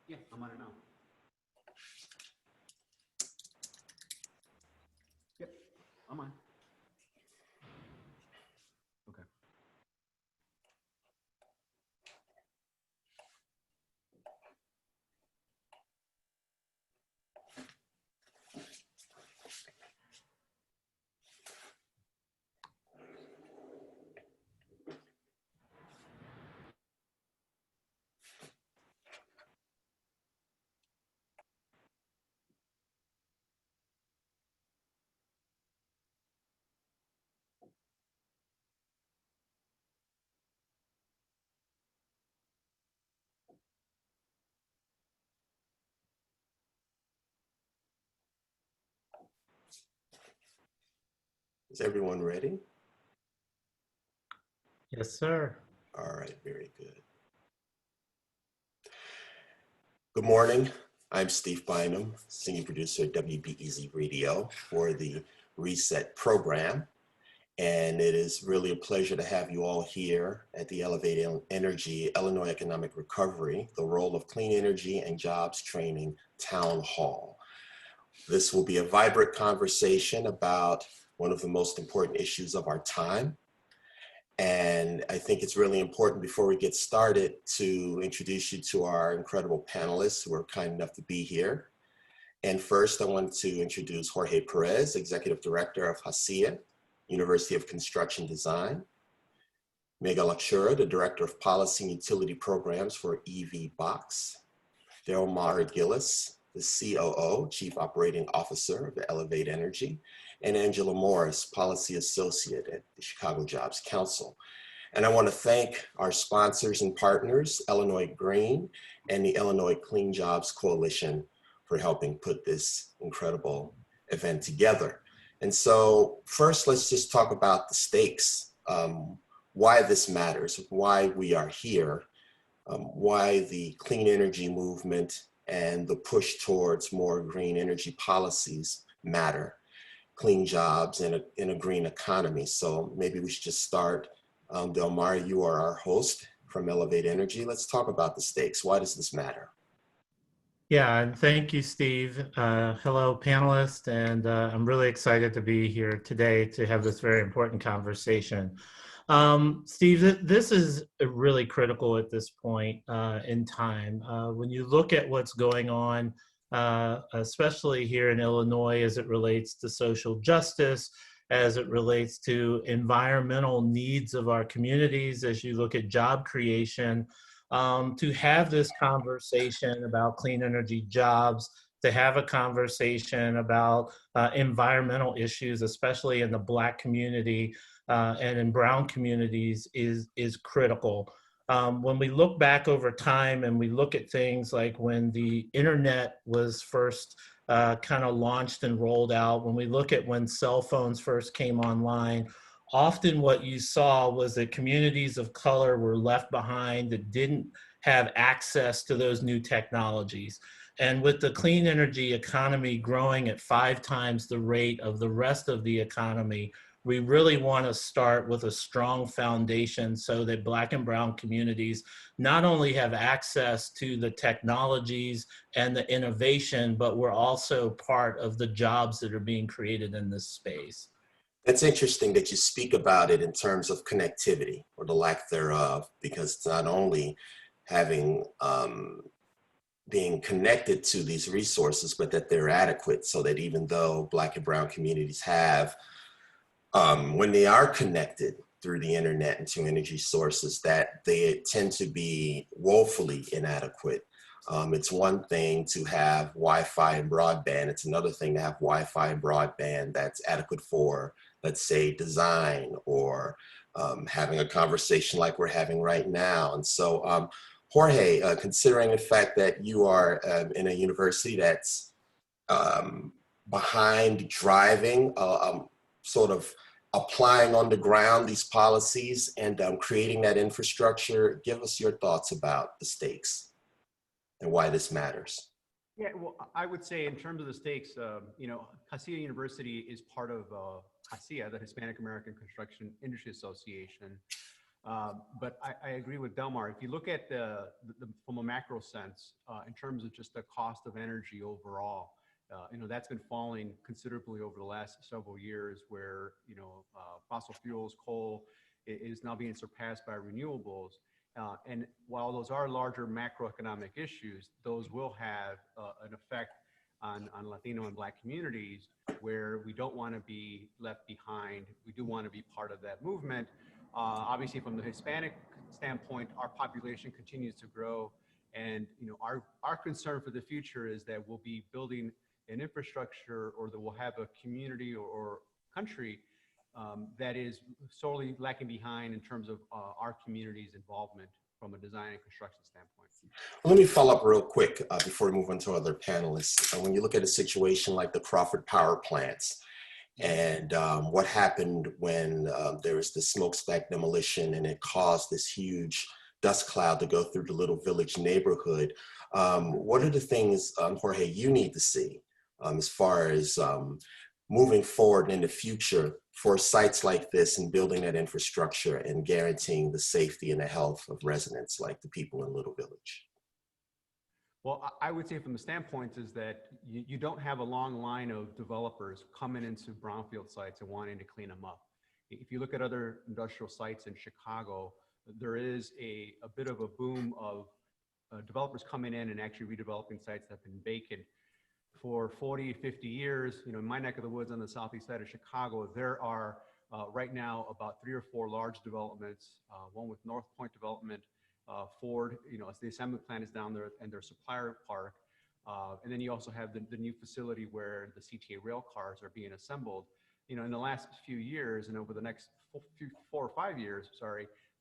Yeah, I'm on it now. Yep, I'm on. Okay. Is everyone ready? Yes, sir. All right, very good. Good morning. I'm Steve Bynum, senior producer at WBEZ Radio for the Reset program. And it is really a pleasure to have you all here at the Elevate Energy Illinois Economic Recovery, the role of clean energy and jobs training town hall. This will be a vibrant conversation about one of the most important issues of our time. And I think it's really important before we get started to introduce you to our incredible panelists who are kind enough to be here. And first, I want to introduce Jorge Perez, Executive Director of HACIA, University of Construction Design. Mega Lakshura, the Director of Policy and Utility Programs for EV Box. Daryl Maher Gillis, the COO, Chief Operating Officer of Elevate Energy, and Angela Morris, Policy Associate at the Chicago Jobs Council. And I want to thank our sponsors and partners, Illinois Green and the Illinois Clean Jobs Coalition, for helping put this incredible event together. And so first, let's just talk about the stakes, why this matters, why we are here, why the clean energy movement and the push towards more green energy policies matter, clean jobs in a green economy. So maybe we should just start. Delmar, you are our host from Elevate Energy. Let's talk about the stakes. Why does this matter? Yeah, and thank you, Steve. Hello, panelists, and I'm really excited to be here today to have this very important conversation. Steve, this is really critical at this point in time. When you look at what's going on, especially here in Illinois as it relates to social justice, as it relates to environmental needs of our communities, as you look at job creation, to have this conversation about clean energy jobs, to have a conversation about environmental issues, especially in the Black community and in brown communities, is critical. When we look back over time and we look at things like when the internet was first kind of launched and rolled out, when we look at when cell phones first came online, often what you saw was that communities of color were left behind that didn't have access to those new technologies. And with the clean energy economy growing at 5 times the rate of the rest of the economy, we really want to start with a strong foundation so that Black and brown communities not only have access to the technologies and the innovation, but we're also part of the jobs that are being created in this space. It's interesting that you speak about it in terms of connectivity or the lack thereof, because it's not only having being connected to these resources, but that they're adequate so that even though Black and brown communities have, when they are connected through the internet and to energy sources, that they tend to be woefully inadequate. It's one thing to have Wi-Fi and broadband. It's another thing to have Wi-Fi and broadband that's adequate for, let's say, design or having a conversation like we're having right now. And so, Jorge, considering the fact that you are in a university that's behind driving, sort of applying on the ground these policies and creating that infrastructure, give us your thoughts about the stakes and why this matters. Yeah, well, I would say in terms of the stakes, HACIA University is part of HACIA, the Hispanic American Construction Industry Association. But I agree with Delmar. If you look at from a macro sense, in terms of just the cost of energy overall, that's been falling considerably over the last several years, where fossil fuels, coal, is now being surpassed by renewables. And while those are larger macroeconomic issues, those will have an effect on Latino and Black communities, where we don't want to be left behind. We do want to be part of that movement. Obviously, from the Hispanic standpoint, our population continues to grow, and our concern for the future is that we'll be building an infrastructure, or that we'll have a community or country that is sorely lacking behind in terms of our community's involvement from a design and construction standpoint. Let me follow up real quick before we move on to other panelists. When you look at a situation like the Crawford power plants, and what happened when there was the smokestack demolition and it caused this huge dust cloud to go through the little village neighborhood, what are the things, Jorge, you need to see as far as moving forward in the future for sites like this and building that infrastructure and guaranteeing the safety and the health of residents like the people in Little Village? Well, I would say from the standpoint is that you don't have a long line of developers coming into brownfield sites and wanting to clean them up. If you look at other industrial sites in Chicago, there is a bit of a boom of developers coming in and actually redeveloping sites that have been vacant for 40, 50 years. In my neck of the woods on the southeast side of Chicago, there are right now about 3 or 4 large developments, one with North Point Development, Ford, the assembly plant is down there, and their supplier park. And then you also have the new facility where the CTA rail cars are being assembled. In the last few years, and over the next 4 or 5 years,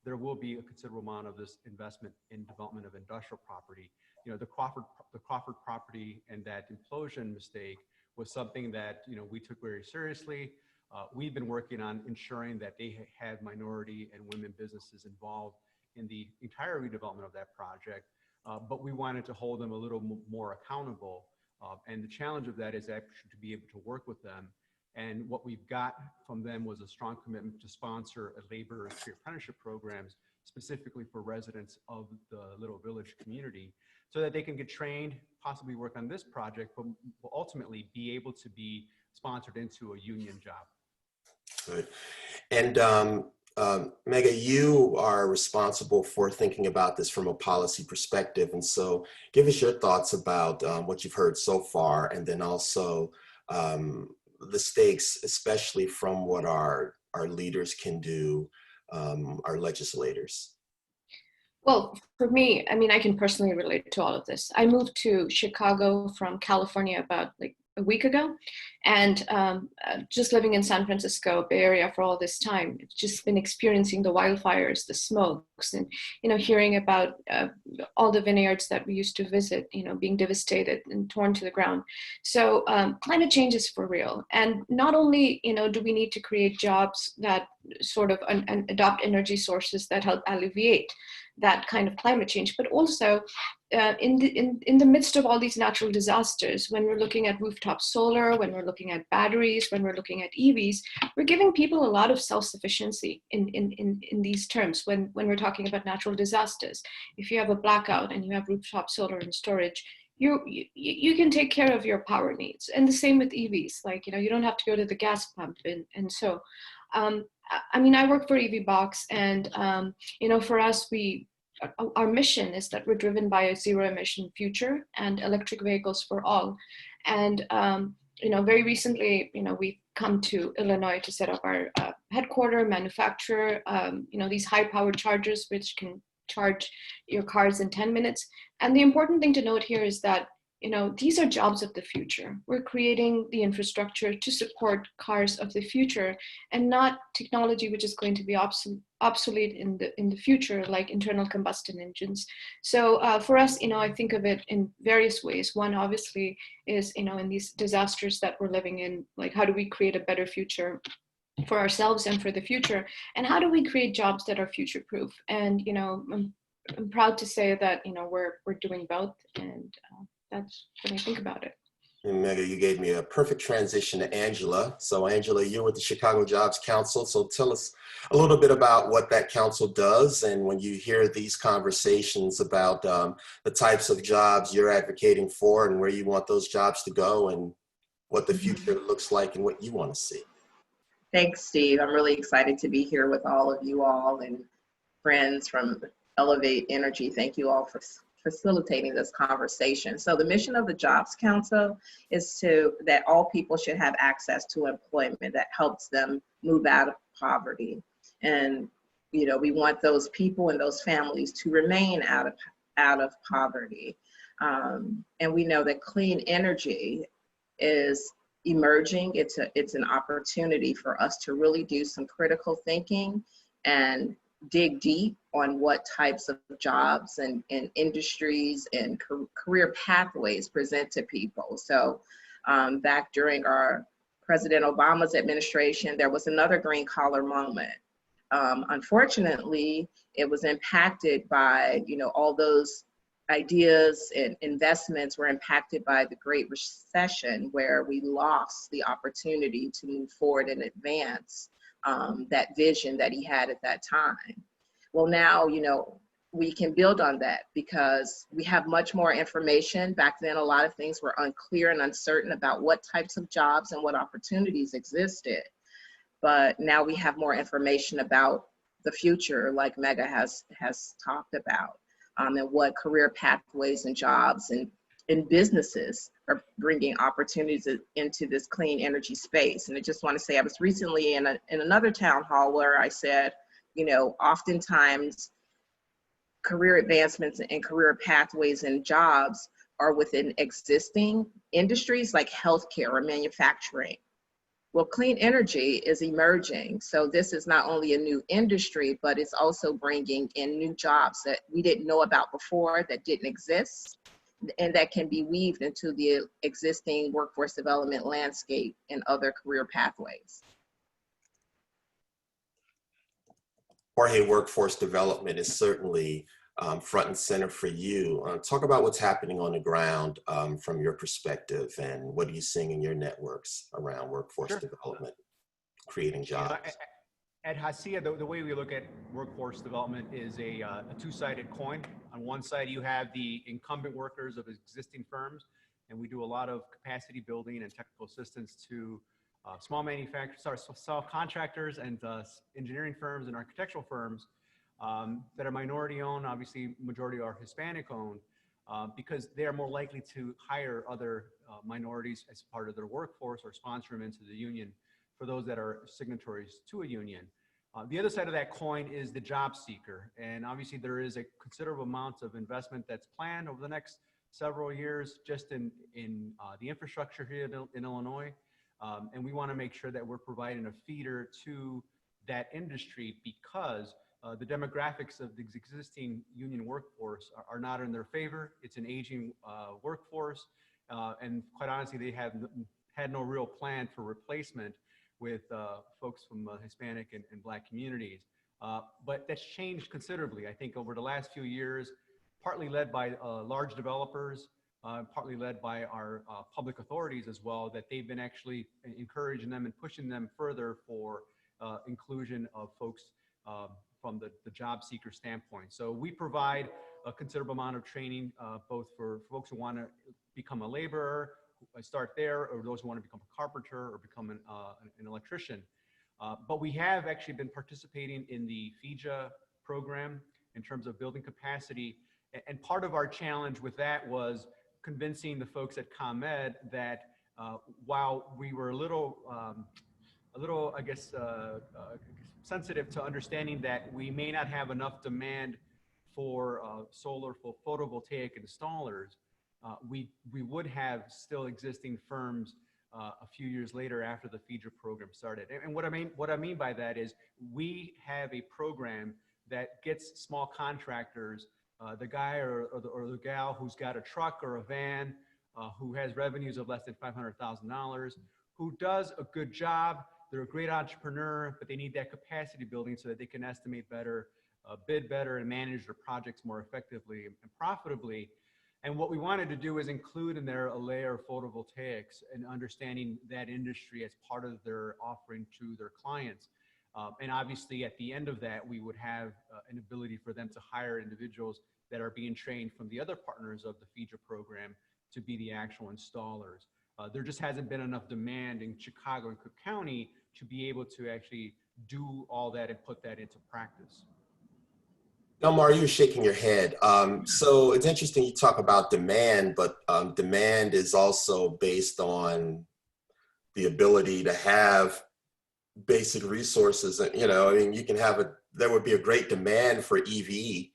there will be a considerable amount of this investment in development of industrial property. The Crawford property and that implosion mistake was something that we took very seriously. We've been working on ensuring that they had minority and women businesses involved in the entire redevelopment of that project, but we wanted to hold them a little more accountable. And the challenge of that is actually to be able to work with them. And what we've got from them was a strong commitment to sponsor a labor and career apprenticeship programs specifically for residents of the Little Village community, so that they can get trained, possibly work on this project, but will ultimately be able to be sponsored into a union job. Good. And Mega, you are responsible for thinking about this from a policy perspective. And so give us your thoughts about what you've heard so far, and then also the stakes, especially from what our leaders can do, our legislators. Well, for me, I can personally relate to all of this. I moved to Chicago from California about a week ago, and just living in San Francisco Bay Area for all this time, I've just been experiencing the wildfires, the smokes, and hearing about all the vineyards that we used to visit, being devastated and torn to the ground. So climate change is for real, and not only do we need to create jobs that sort of and adopt energy sources that help alleviate that kind of climate change, but also in the midst of all these natural disasters, when we're looking at rooftop solar, when we're looking at batteries, when we're looking at EVs, we're giving people a lot of self-sufficiency in these terms when we're talking about natural disasters. If you have a blackout and you have rooftop solar and storage, you can take care of your power needs. And the same with EVs, you don't have to go to the gas pump. And so I work for EV Box, and for us, our mission is that we're driven by a zero emission future and electric vehicles for all. And very recently, we've come to Illinois to set up our headquarter, manufacture, these high powered chargers which can charge your cars in 10 minutes. And the important thing to note here is that these are jobs of the future. We're creating the infrastructure to support cars of the future, and not technology which is going to be obsolete in the future, like internal combustion engines. So for us, I think of it in various ways. One, obviously, is in these disasters that we're living in, how do we create a better future for ourselves and for the future, and how do we create jobs that are future proof? And I'm proud to say that we're doing both, and that's what I think about it. And Mega, you gave me a perfect transition to Angela. So Angela, you're with the Chicago Jobs Council. So tell us a little bit about what that council does. And when you hear these conversations about the types of jobs you're advocating for and where you want those jobs to go and what the future looks like and what you want to see. Thanks, Steve. I'm really excited to be here with all of you all and friends from Elevate Energy. Thank you all for facilitating this conversation. So the mission of the Jobs Council is that all people should have access to employment that helps them move out of poverty. And we want those people and those families to remain out of poverty. And we know that clean energy is emerging. It's an opportunity for us to really do some critical thinking and dig deep on what types of jobs and industries and career pathways present to people. So back during our President Obama's administration, there was another green collar moment. Unfortunately, it was impacted by, all those ideas and investments were impacted by the Great Recession, where we lost the opportunity to move forward and advance that vision that he had at that time. Well, now, we can build on that because we have much more information. Back then, a lot of things were unclear and uncertain about what types of jobs and what opportunities existed. But now we have more information about the future, like Mega has talked about, and what career pathways and jobs and businesses are bringing opportunities into this clean energy space. And I just want to say, I was recently in another town hall where I said, oftentimes career advancements and career pathways and jobs are within existing industries like healthcare or manufacturing. Well, clean energy is emerging. So this is not only a new industry, but it's also bringing in new jobs that we didn't know about before, that didn't exist, and that can be weaved into the existing workforce development landscape and other career pathways. Jorge, workforce development is certainly front and center for you. Talk about what's happening on the ground from your perspective, and what are you seeing in your networks around workforce development, creating jobs? At Hacia, the way we look at workforce development is a two-sided coin. On one side, you have the incumbent workers of existing firms, and we do a lot of capacity building and technical assistance to small manufacturers, small contractors and engineering firms and architectural firms that are minority owned. Obviously, majority are Hispanic owned, because they are more likely to hire other minorities as part of their workforce or sponsor them into the union for those that are signatories to a union. The other side of that coin is the job seeker. And obviously there is a considerable amount of investment that's planned over the next several years just in the infrastructure here in Illinois. And we want to make sure that we're providing a feeder to that industry, because the demographics of the existing union workforce are not in their favor. It's an aging workforce. And quite honestly, they have had no real plan for replacement with folks from Hispanic and Black communities. But that's changed considerably, I think, over the last few years, partly led by large developers, partly led by our public authorities as well, that they've been actually encouraging them and pushing them further for inclusion of folks from the job seeker standpoint. So we provide a considerable amount of training, both for folks who want to become a laborer, start there, or those who want to become a carpenter or become an electrician. But we have actually been participating in the FIJA program in terms of building capacity. And part of our challenge with that was convincing the folks at ComEd that while we were a little, I guess, sensitive to understanding that we may not have enough demand for solar photovoltaic installers, we would have still existing firms a few years later after the FIJA program started. And what I mean by that is we have a program that gets small contractors, the guy or the gal who's got a truck or a van, who has revenues of less than $500,000, who does a good job. They're a great entrepreneur, but they need that capacity building so that they can estimate better, bid better, and manage their projects more effectively and profitably. And what we wanted to do is include in there a layer of photovoltaics and understanding that industry as part of their offering to their clients. And obviously at the end of that, we would have an ability for them to hire individuals that are being trained from the other partners of the FEJA program to be the actual installers. There just hasn't been enough demand in Chicago and Cook County to be able to actually do all that and put that into practice. Delmar, you're shaking your head. So it's interesting you talk about demand, but demand is also based on the ability to have basic resources. You know, I mean, you can have there would be a great demand for EVs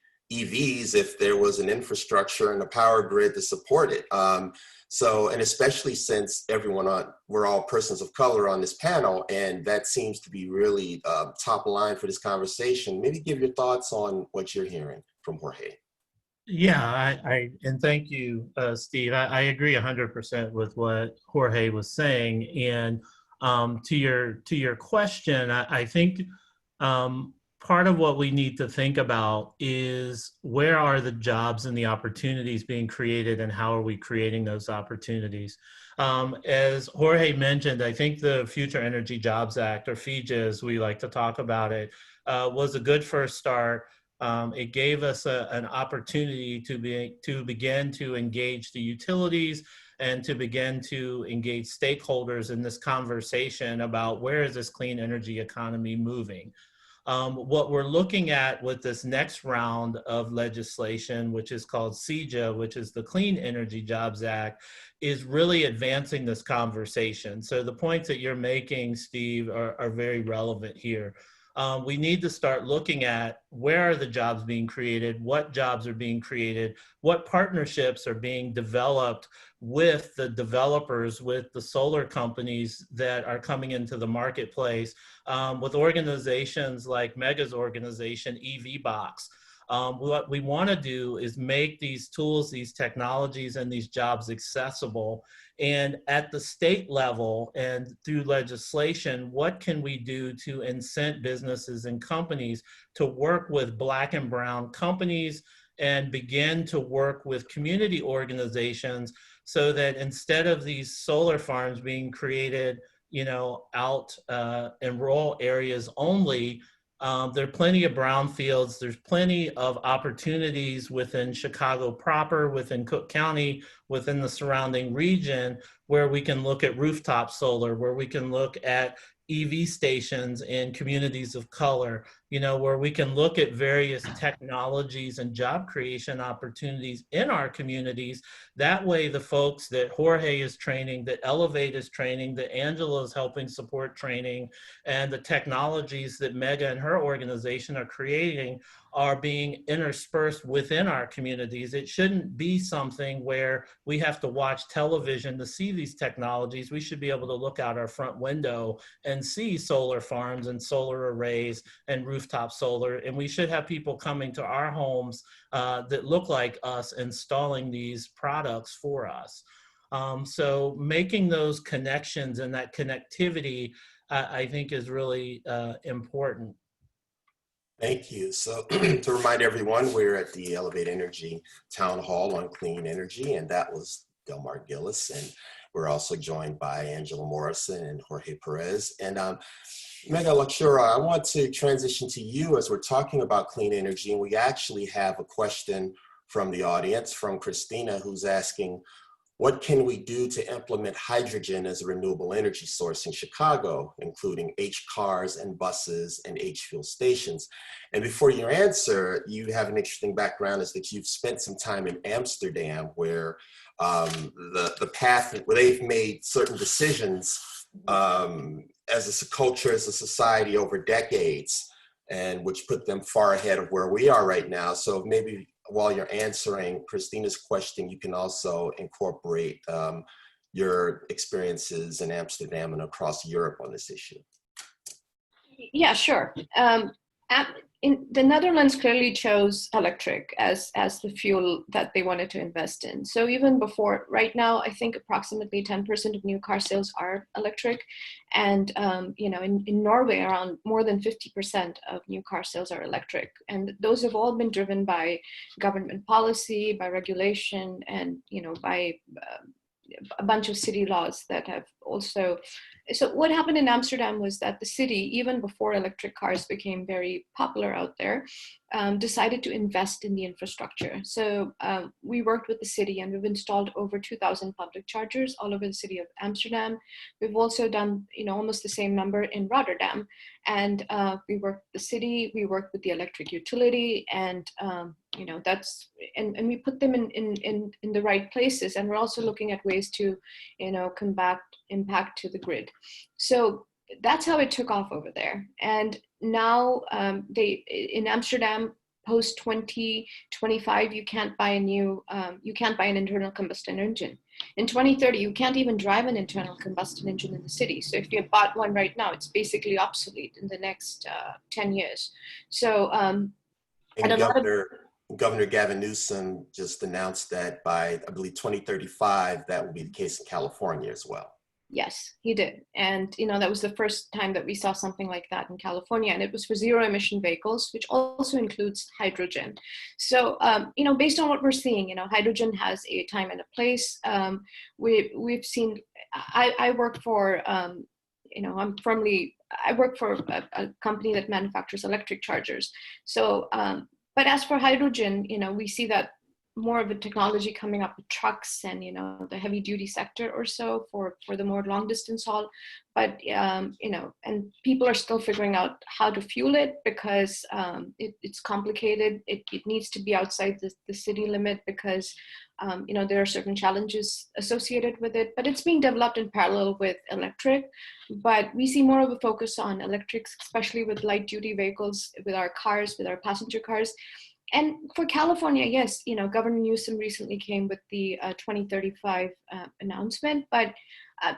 if there was an infrastructure and a power grid to support it. So, and especially since we're all persons of color on this panel, and that seems to be really top line for this conversation. Maybe give your thoughts on what you're hearing from Jorge. Yeah, and thank you, Steve. I agree 100% with what Jorge was saying. And to your question, I think part of what we need to think about is where are the jobs and the opportunities being created, and how are we creating those opportunities? As Jorge mentioned, I think the Future Energy Jobs Act, or FEJA as we like to talk about it, was a good first start. It gave us an opportunity to begin to engage the utilities and to begin to engage stakeholders in this conversation about where is this clean energy economy moving. What we're looking at with this next round of legislation, which is called CEJA, which is the Clean Energy Jobs Act, is really advancing this conversation. So the points that you're making, Steve, are very relevant here. We need to start looking at where are the jobs being created, what jobs are being created, what partnerships are being developed with the developers, with the solar companies that are coming into the marketplace, with organizations like Mega's organization, EVBox. What we want to do is make these tools, these technologies, and these jobs accessible. And at the state level and through legislation, what can we do to incent businesses and companies to work with Black and brown companies and begin to work with community organizations so that instead of these solar farms being created, you know, out in rural areas only, there are plenty of brownfields. There's plenty of opportunities within Chicago proper, within Cook County, within the surrounding region, where we can look at rooftop solar, where we can look at EV stations in communities of color, you know, where we can look at various technologies and job creation opportunities in our communities. That way, the folks that Jorge is training, that Elevate is training, that Angela is helping support training, and the technologies that Mega and her organization are creating are being interspersed within our communities. It shouldn't be something where we have to watch television to see these technologies. We should be able to look out our front window and see solar farms and solar arrays and rooftop solar. And we should have people coming to our homes that look like us installing these products for us. So making those connections and that connectivity, I think, is really important. Thank you. So to remind everyone, we're at the Elevate Energy Town Hall on clean energy, and that was Delmar Gillis. And we're also joined by Angela Morrison and Jorge Perez. And Mega Lakshura, I want to transition to you as we're talking about clean energy. And we actually have a question from the audience, from Christina, who's asking, what can we do to implement hydrogen as a renewable energy source in Chicago, including H-cars and buses and H-fuel stations? And before you answer, you have an interesting background, is that you've spent some time in Amsterdam, where the path where they've made certain decisions as a culture, as a society over decades, and which put them far ahead of where we are right now. So maybe while you're answering Christina's question, you can also incorporate your experiences in Amsterdam and across Europe on this issue. Yeah, sure. In the Netherlands clearly chose electric as the fuel that they wanted to invest in. So even before, right now, I think approximately 10% of new car sales are electric. And in Norway, around more than 50% of new car sales are electric. And those have all been driven by government policy, by regulation, and by a bunch of city laws that have also. So what happened in Amsterdam was that the city, even before electric cars became very popular out there, decided to invest in the infrastructure. So we worked with the city, and we've installed over 2,000 public chargers all over the city of Amsterdam. We've also done almost the same number in Rotterdam. And we worked with the city, we worked with the electric utility, and that's and we put them in the right places. And we're also looking at ways to combat impact to the grid. So that's how it took off over there. And now in Amsterdam, post 2025, you can't buy an internal combustion engine. In 2030, you can't even drive an internal combustion engine in the city. So if you bought one right now, it's basically obsolete in the next 10 years. So and Governor Gavin Newsom just announced that by, I believe, 2035, that will be the case in California as well. Yes, he did. And, that was the first time that we saw something like that in California. And it was for zero emission vehicles, which also includes hydrogen. So, based on what we're seeing, hydrogen has a time and a place. We've seen, I work for, I work for a company that manufactures electric chargers. So, but as for hydrogen, we see that more of a technology coming up with trucks and the heavy duty sector or so for the more long distance haul, but and people are still figuring out how to fuel it because it's complicated. It needs to be outside the city limit because there are certain challenges associated with it, but it's being developed in parallel with electric. But we see more of a focus on electrics, especially with light duty vehicles, with our cars, with our passenger cars. And for California, yes, Governor Newsom recently came with the 2035 announcement, but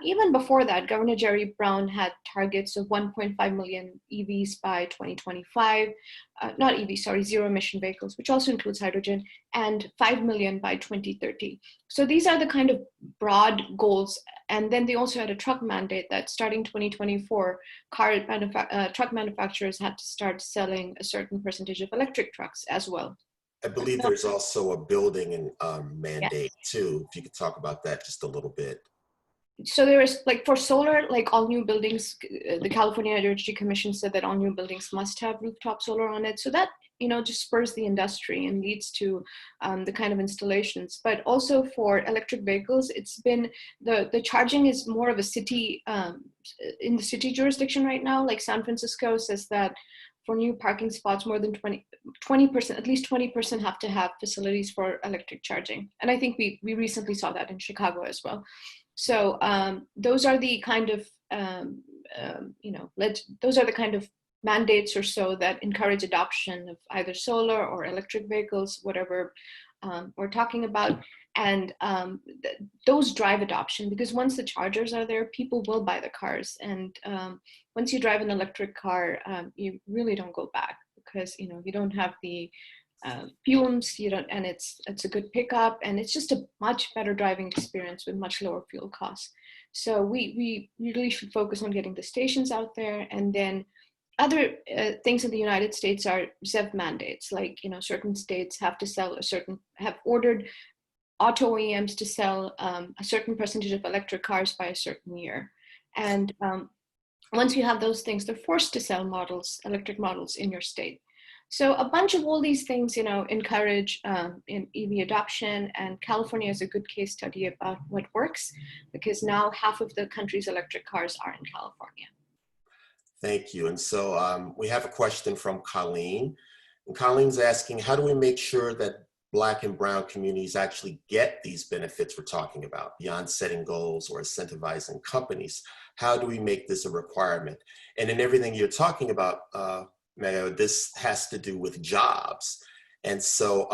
even before that, Governor Jerry Brown had targets of 1.5 million EVs by 2025, not EVs, sorry, zero emission vehicles, which also includes hydrogen, and 5 million by 2030. So these are the kind of broad goals. And then they also had a truck mandate that starting 2024, truck manufacturers had to start selling a certain percentage of electric trucks as well. I believe there's also a building and mandate too. If you could talk about that just a little bit. So there is, like, for solar, like all new buildings, the California Energy Commission said that all new buildings must have rooftop solar on it. So that, just spurs the industry and leads to the kind of installations. But also for electric vehicles, it's been, the charging is more of a city, in the city jurisdiction right now. Like San Francisco says that for new parking spots, more than 20%, at least 20% have to have facilities for electric charging. And I think we recently saw that in Chicago as well. So those are the kind of, those are the kind of mandates or so that encourage adoption of either solar or electric vehicles, whatever we're talking about. And those drive adoption, because once the chargers are there, people will buy the cars. And once you drive an electric car, you really don't go back because, you don't have the fumes, and it's a good pickup, and it's just a much better driving experience with much lower fuel costs. So we really should focus on getting the stations out there. And then other things in the United States are ZEV mandates, like, certain states have to sell have ordered auto OEMs to sell a certain percentage of electric cars by a certain year. And once you have those things, they're forced to sell electric models in your state. So a bunch of all these things, encourage in EV adoption, and California is a good case study about what works, because now half of the country's electric cars are in California. Thank you. And so we have a question from Colleen. And Colleen's asking, how do we make sure that Black and Brown communities actually get these benefits we're talking about beyond setting goals or incentivizing companies? How do we make this a requirement? And in everything you're talking about, Mayo, this has to do with jobs. And so,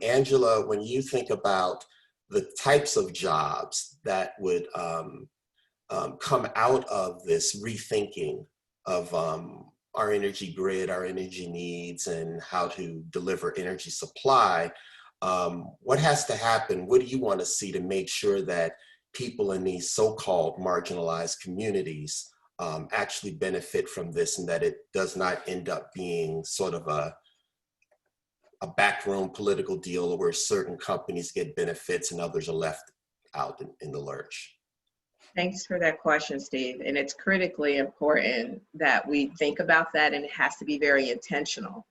Angela, when you think about the types of jobs that would come out of this rethinking of our energy grid, our energy needs, and how to deliver energy supply, what has to happen? What do you want to see to make sure that people in these so-called marginalized communities actually benefit from this, and that it does not end up being sort of a backroom political deal where certain companies get benefits and others are left out in the lurch? Thanks for that question, Steve. And it's critically important that we think about that, and it has to be very intentional.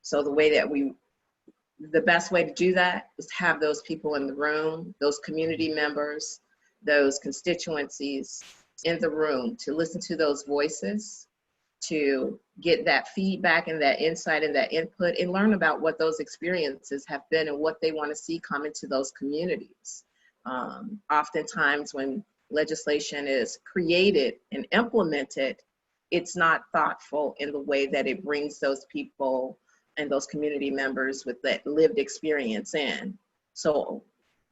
So the best way to do that is to have those people in the room, those community members, those constituencies in the room, to listen to those voices, to get that feedback and that insight and that input, and learn about what those experiences have been and what they want to see come into those communities. Oftentimes when legislation is created and implemented, it's not thoughtful in the way that it brings those people and those community members with that lived experience in. So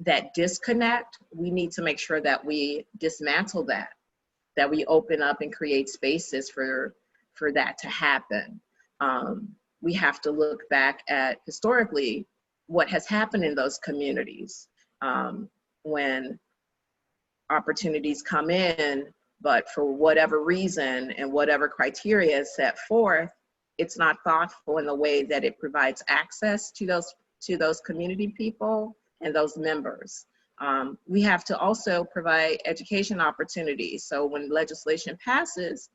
that disconnect, we need to make sure that we dismantle that we open up and create spaces for that to happen. We have to look back at historically what has happened in those communities when opportunities come in, but for whatever reason and whatever criteria is set forth, it's not thoughtful in the way that it provides access to those community people and those members. We have to also provide education opportunities. So when legislation passes,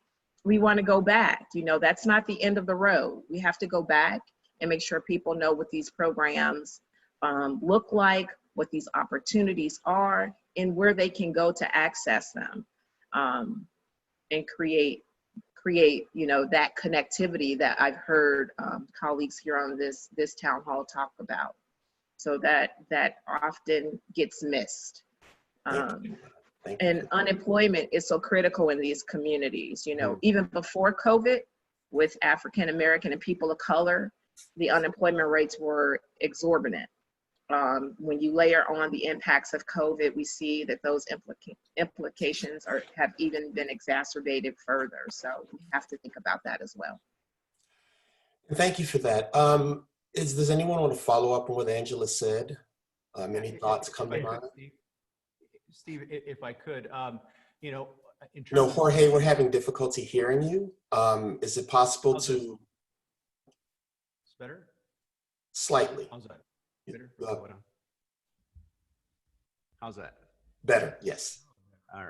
we want to go back. That's not the end of the road. We have to go back and make sure people know what these programs look like, what these opportunities are, and where they can go to access them, and create that connectivity that I've heard colleagues here on this town hall talk about. So that often gets missed. Thank you. And unemployment is so critical in these communities. Even before COVID, with African American and people of color, the unemployment rates were exorbitant. When you layer on the impacts of COVID, we see that those implications have even been exacerbated further. So we have to think about that as well. Thank you for that. Does anyone want to follow up on what Angela said? Any thoughts come to mind? Steve, if I could, in terms No, Jorge, we're having difficulty hearing you. Is it possible to? It's better? Slightly. How's that? Better? How's that? Better, yes. All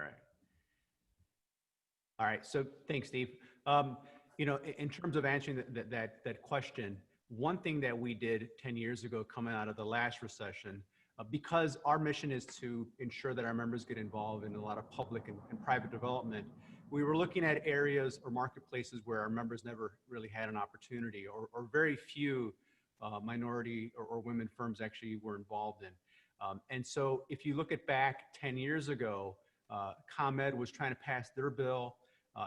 right. So thanks, Steve. In terms of answering that question, one thing that we did 10 years ago coming out of the last recession, because our mission is to ensure that our members get involved in a lot of public and private development, we were looking at areas or marketplaces where our members never really had an opportunity, or very few minority or women firms actually were involved in. And so if you look at back 10 years ago, ComEd was trying to pass their bill,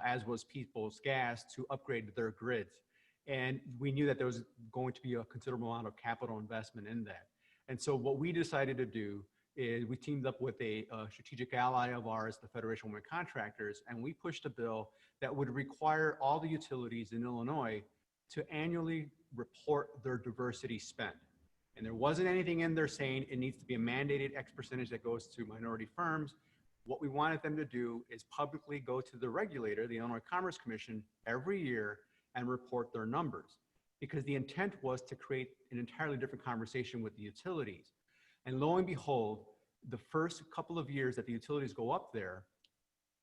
as was People's Gas, to upgrade their grids. And we knew that there was going to be a considerable amount of capital investment in that. And so what we decided to do is we teamed up with a strategic ally of ours, the Federation of Women Contractors, and we pushed a bill that would require all the utilities in Illinois to annually report their diversity spend. And there wasn't anything in there saying it needs to be a mandated X percentage that goes to minority firms. What we wanted them to do is publicly go to the regulator, the Illinois Commerce Commission, every year and report their numbers, because the intent was to create an entirely different conversation with the utilities. And lo and behold, the first couple of years that the utilities go up there,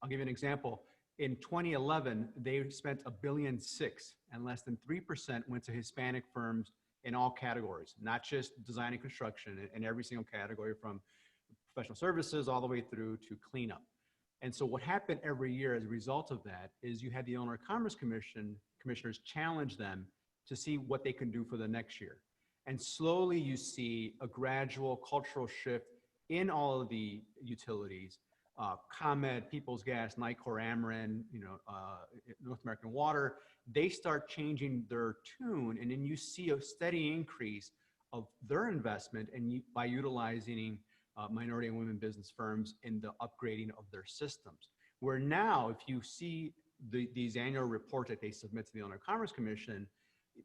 I'll give you an example. In 2011, they spent $1.6 billion, and less than 3% went to Hispanic firms in all categories, not just design and construction, in every single category, from professional services all the way through to cleanup. And so what happened every year as a result of that is you had the Illinois Commerce Commission commissioners challenge them to see what they can do for the next year. And slowly you see a gradual cultural shift in all of the utilities. ComEd, People's Gas, Nicor, Ameren, North American Water, they start changing their tune, and then you see a steady increase of their investment by utilizing minority and women business firms in the upgrading of their systems. Where now, if you see these annual reports that they submit to the Illinois Commerce Commission,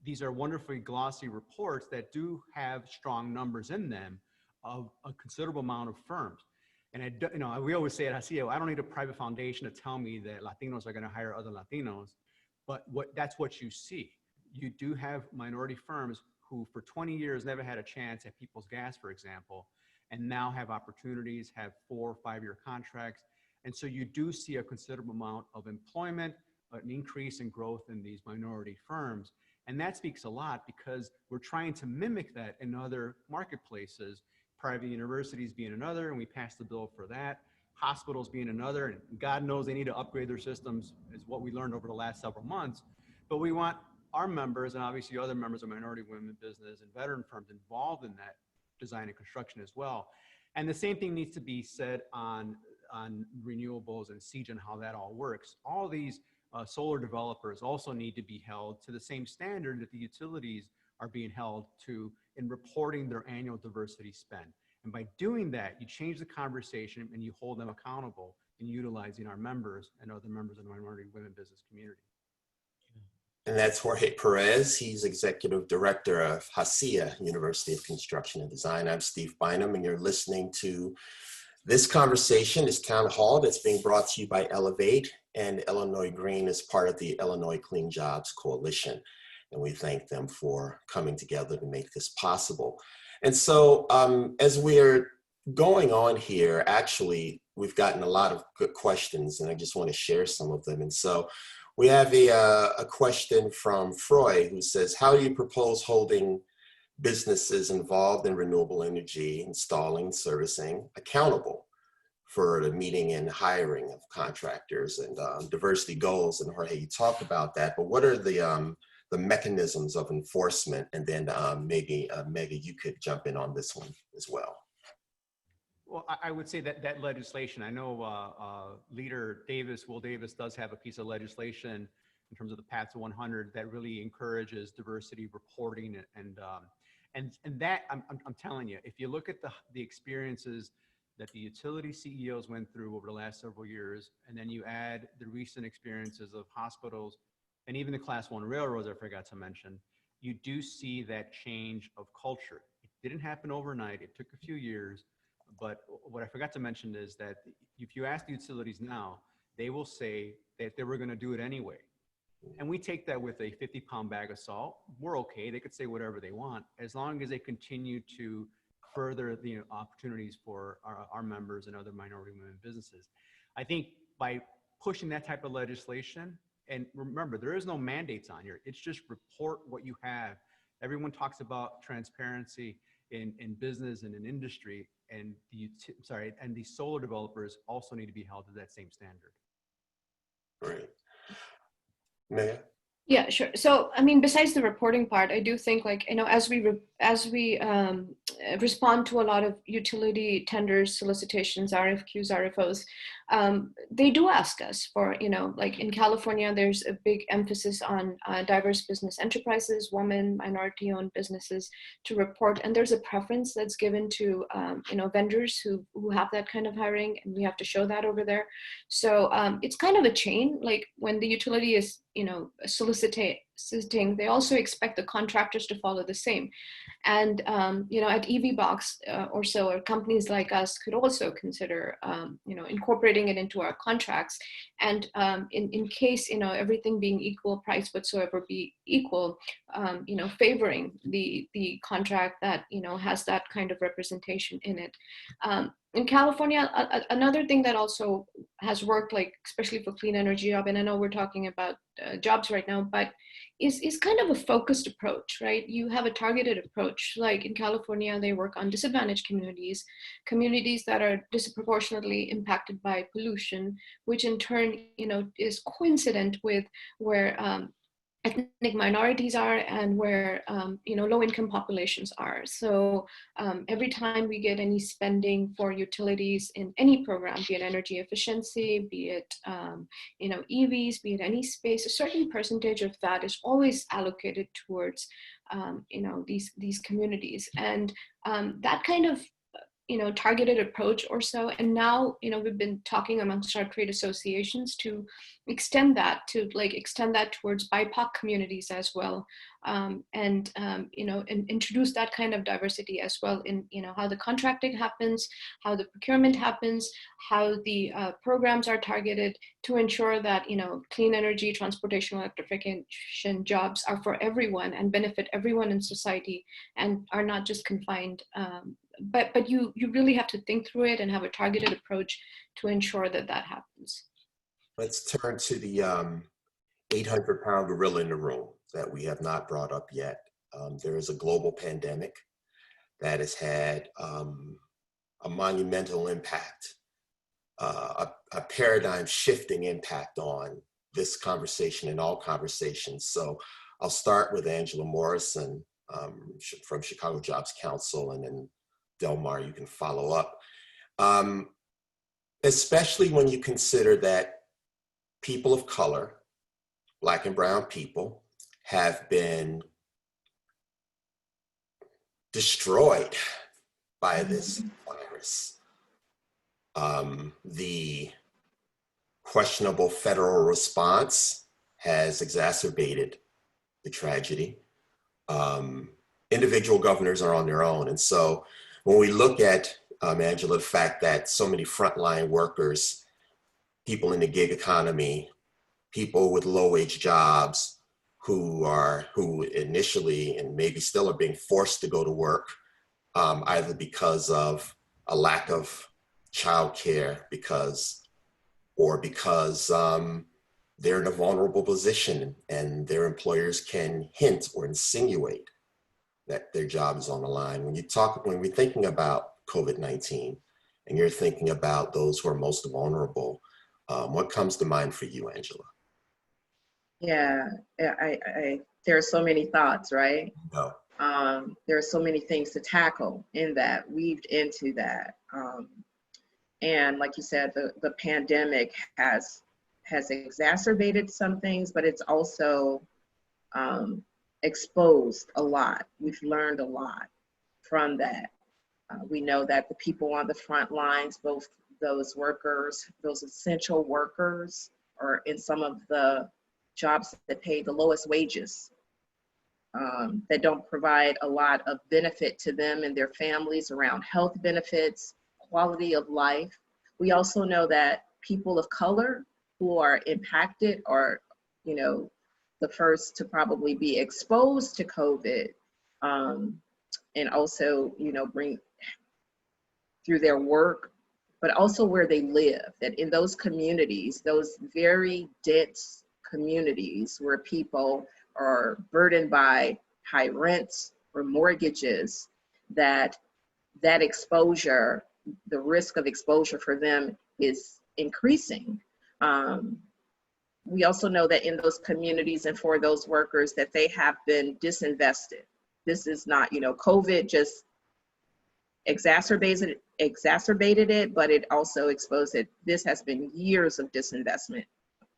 these are wonderfully glossy reports that do have strong numbers in them of a considerable amount of firms. And we always say at HACIA, I don't need a private foundation to tell me that Latinos are going to hire other Latinos, but that's what you see. You do have minority firms who for 20 years never had a chance at People's Gas, for example, and now have opportunities, have 4 or 5 year contracts. And so you do see a considerable amount of employment, an increase in growth in these minority firms. And that speaks a lot because we're trying to mimic that in other marketplaces, private universities being another, and we passed the bill for that, hospitals being another, and God knows they need to upgrade their systems, is what we learned over the last several months. But we want our members, and obviously other members of minority women business and veteran firms involved in that design and construction as well. And the same thing needs to be said on renewables and siege and how that all works. All these solar developers also need to be held to the same standard that the utilities are being held to in reporting their annual diversity spend. And by doing that, you change the conversation and you hold them accountable in utilizing our members and other members of the minority women business community. And that's Jorge Perez. He's Executive Director of HACIA, University of Construction and Design. I'm Steve Bynum, and you're listening to this conversation, this town hall that's being brought to you by Elevate, and Illinois Green is part of the Illinois Clean Jobs Coalition. And we thank them for coming together to make this possible. And so as we're going on here, actually, we've gotten a lot of good questions, and I just want to share some of them. And so we have a question from Freud who says, how do you propose holding businesses involved in renewable energy, installing, servicing, accountable for the meeting and hiring of contractors and diversity goals? And Jorge, you talked about that, but what are the mechanisms of enforcement? And then maybe Megha, you could jump in on this one as well. Well, I would say that legislation, I know leader Will Davis does have a piece of legislation in terms of the Path to 100 that really encourages diversity reporting and that I'm telling you, if you look at the experiences that the utility CEOs went through over the last several years, and then you add the recent experiences of hospitals and even the Class 1 railroads I forgot to mention, you do see that change of culture. It didn't happen overnight. It took a few years. But what I forgot to mention is that if you ask the utilities now, they will say that they were going to do it anyway. And we take that with a 50-pound bag of salt. We're okay. They could say whatever they want as long as they continue to further the opportunities for our members and other minority women businesses. I think by pushing that type of legislation, and remember, there is no mandates on here. It's just report what you have. Everyone talks about transparency in business and in industry, and the solar developers also need to be held to that same standard. Right. Megha? Yeah, sure. So, I mean, besides the reporting part, I do think, like, as we respond to a lot of utility tenders, solicitations, RFQs, RFOs, they do ask us for, like in California, there's a big emphasis on diverse business enterprises, women, minority-owned businesses to report, and there's a preference that's given to, vendors who have that kind of hiring, and we have to show that over there. So it's kind of a chain. Like when the utility is, soliciting, they also expect the contractors to follow the same. And, at EVBox or companies like us could also consider, incorporating it into our contracts. And in case, everything being equal, price whatsoever be equal, favoring the contract that, has that kind of representation in it. In California, another thing that also has worked, like especially for clean energy job, and I know we're talking about jobs right now, but is kind of a focused approach, right? You have a targeted approach. Like in California, they work on disadvantaged communities that are disproportionately impacted by pollution, which in turn, is coincident with where ethnic minorities are and where low-income populations are. So every time we get any spending for utilities in any program, be it energy efficiency, be it EVs, be it any space, a certain percentage of that is always allocated towards these communities, and that kind of targeted approach or so. And now, we've been talking amongst our trade associations to extend that towards BIPOC communities as well. And introduce that kind of diversity as well in, how the contracting happens, how the procurement happens, how the programs are targeted to ensure that, clean energy, transportation, electrification jobs are for everyone and benefit everyone in society and are not just confined. But you really have to think through it and have a targeted approach to ensure that that happens. Let's turn to the 800-pound gorilla in the room that we have not brought up yet. There is a global pandemic that has had a monumental impact, a paradigm-shifting impact on this conversation and all conversations. So I'll start with Angela Morrison from Chicago Jobs Council, and then Delmar, you can follow up. Especially when you consider that people of color, Black and brown people, have been destroyed by this virus. The questionable federal response has exacerbated the tragedy. Individual governors are on their own. And so when we look at, Angela, the fact that so many frontline workers, people in the gig economy, people with low-wage jobs who initially and maybe still are being forced to go to work, either because of a lack of childcare, because they're in a vulnerable position and their employers can hint or insinuate that their job is on the line. When we're thinking about COVID-19 and you're thinking about those who are most vulnerable, what comes to mind for you, Angela? Yeah, there are so many thoughts, right? No. There are so many things to tackle in that, weaved into that. And like you said, the pandemic has exacerbated some things, but it's also exposed a lot. We've learned a lot from that. We know that the people on the front lines, both those workers, those essential workers, are in some of the jobs that pay the lowest wages, that don't provide a lot of benefit to them and their families around health benefits, quality of life. We also know that people of color who are impacted are, the first to probably be exposed to COVID, and also, bring through their work, but also where they live, that in those communities, those very dense communities where people are burdened by high rents or mortgages, that exposure, the risk of exposure for them is increasing. We also know that in those communities and for those workers that they have been disinvested. This is not, COVID just exacerbated it, but it also exposed it. This has been years of disinvestment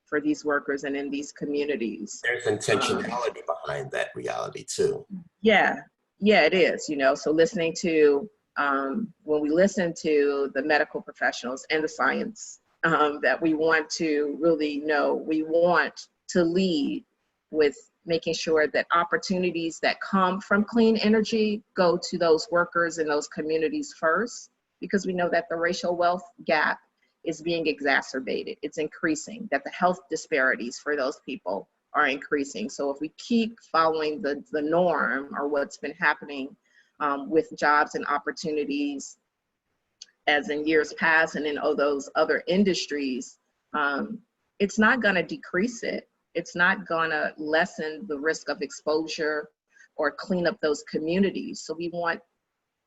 for these workers and in these communities. There's intentionality behind that reality too. Yeah, it is, so listening to, when we listen to the medical professionals and the science, that we want to really know, we want to lead with making sure that opportunities that come from clean energy go to those workers in those communities first, because we know that the racial wealth gap is being exacerbated. It's increasing, that the health disparities for those people are increasing. So if we keep following the norm or what's been happening with jobs and opportunities as in years past and in those other industries, it's not gonna decrease it. It's not gonna lessen the risk of exposure or clean up those communities. So we want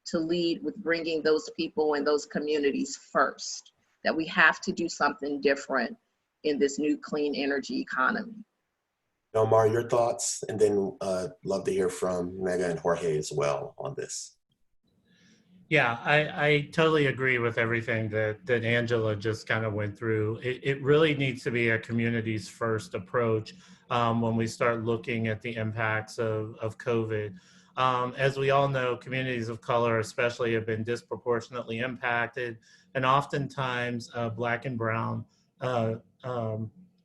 to lead with bringing those people and those communities first, that we have to do something different in this new clean energy economy. Omar, your thoughts, and then love to hear from Mega and Jorge as well on this. Yeah, I totally agree with everything that Angela just kind of went through. It really needs to be a communities first approach when we start looking at the impacts of COVID. As we all know, communities of color especially have been disproportionately impacted, and oftentimes Black and Brown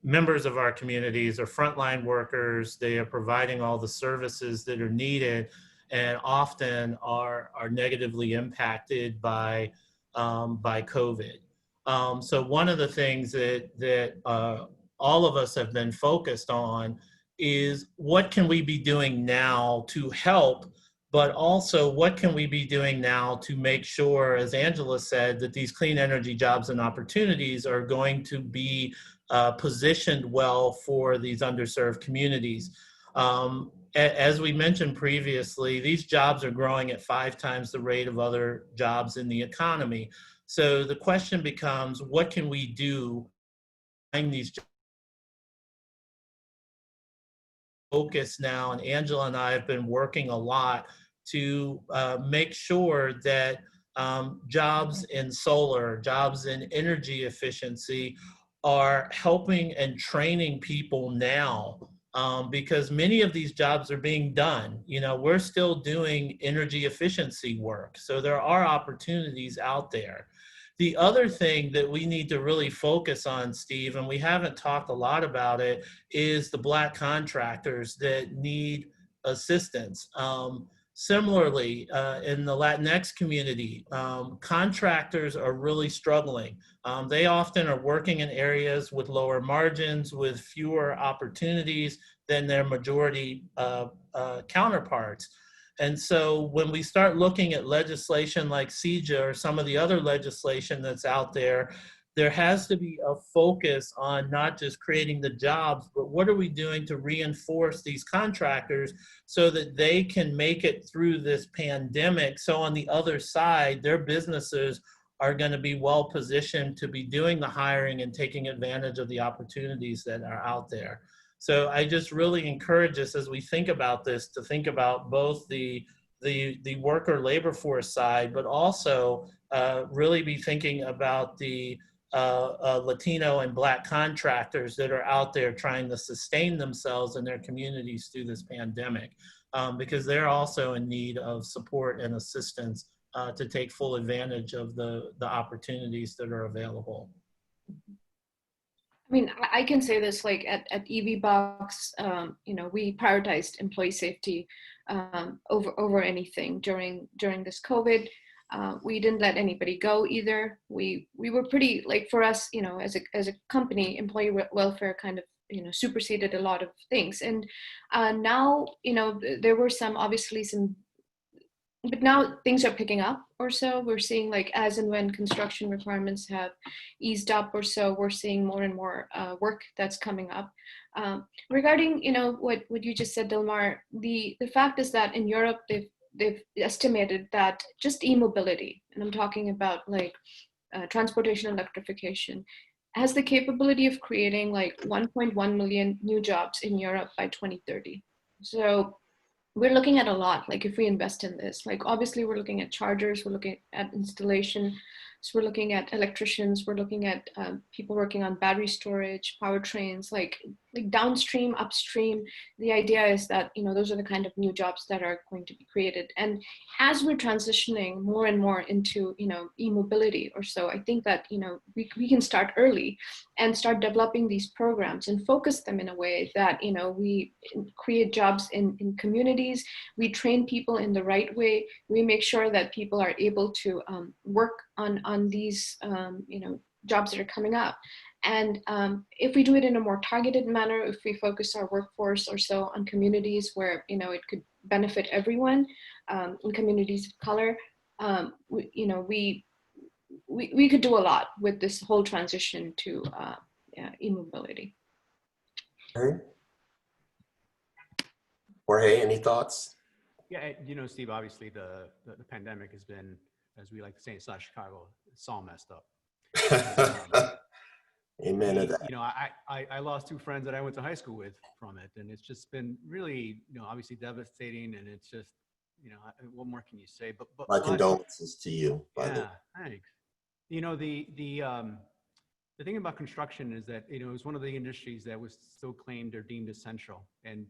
members of our communities are frontline workers. They are providing all the services that are needed, and often are negatively impacted by COVID. So one of the things that all of us have been focused on is what can we be doing now to help, but also what can we be doing now to make sure, as Angela said, that these clean energy jobs and opportunities are going to be positioned well for these underserved communities. As we mentioned previously, these jobs are growing at 5 times the rate of other jobs in the economy. So the question becomes, what can we do to find these jobs? Focus now, and Angela and I have been working a lot to make sure that jobs in solar, jobs in energy efficiency are helping and training people now, because many of these jobs are being done. You know, we're still doing energy efficiency work, so there are opportunities out there. The other thing that we need to really focus on, Steve, and we haven't talked a lot about it, is the Black contractors that need assistance. Similarly, in the Latinx community, contractors are really struggling. They often are working in areas with lower margins, with fewer opportunities than their majority counterparts. And so when we start looking at legislation like CEJA or some of the other legislation that's out there, there has to be a focus on not just creating the jobs, but what are we doing to reinforce these contractors so that they can make it through this pandemic. So on the other side, their businesses are going to be well positioned to be doing the hiring and taking advantage of the opportunities that are out there. So I just really encourage us, as we think about this, to think about both the worker labor force side, but also really be thinking about the Latino and Black contractors that are out there trying to sustain themselves and their communities through this pandemic, because they're also in need of support and assistance to take full advantage of the opportunities that are available. I mean, I can say this, like at EV Box, you know, we prioritized employee safety over anything during this COVID. We didn't let anybody go either. We were pretty, like, for us, you know, as a company, employee welfare kind of, you know, superseded a lot of things. And now, you know, there were obviously some, but now things are picking up or so. We're seeing, like, as and when construction requirements have eased up or so, we're seeing more and more work that's coming up. Regarding, you know, what you just said, Dilmar, the fact is that in Europe, they've estimated that just e-mobility, and I'm talking about like transportation electrification, has the capability of creating like 1.1 million new jobs in Europe by 2030. So we're looking at a lot, like if we invest in this, like obviously we're looking at chargers, we're looking at installation, so we're looking at electricians, we're looking at people working on battery storage, powertrains, like downstream, upstream. The idea is that, you know, those are the kind of new jobs that are going to be created. And as we're transitioning more and more into, you know, e-mobility or so, I think that, you know, we can start early and start developing these programs and focus them in a way that, you know, we create jobs in communities, we train people in the right way, we make sure that people are able to work on these, you know, jobs that are coming up. And if we do it in a more targeted manner, if we focus our workforce or so on communities where, you know, it could benefit everyone, in communities of color, you know, we could do a lot with this whole transition to e-mobility. Jorge, any thoughts? Yeah, you know, Steve, obviously the pandemic has been, as we like to say in South Chicago, it's all messed up. Amen to that. You know, I lost 2 friends that I went to high school with from it, and it's just been really, you know, obviously devastating, and it's just, you know, what more can you say? But My condolences to you. Yeah, thanks. You know, the thing about construction is that, you know, it was one of the industries that was still claimed or deemed essential, and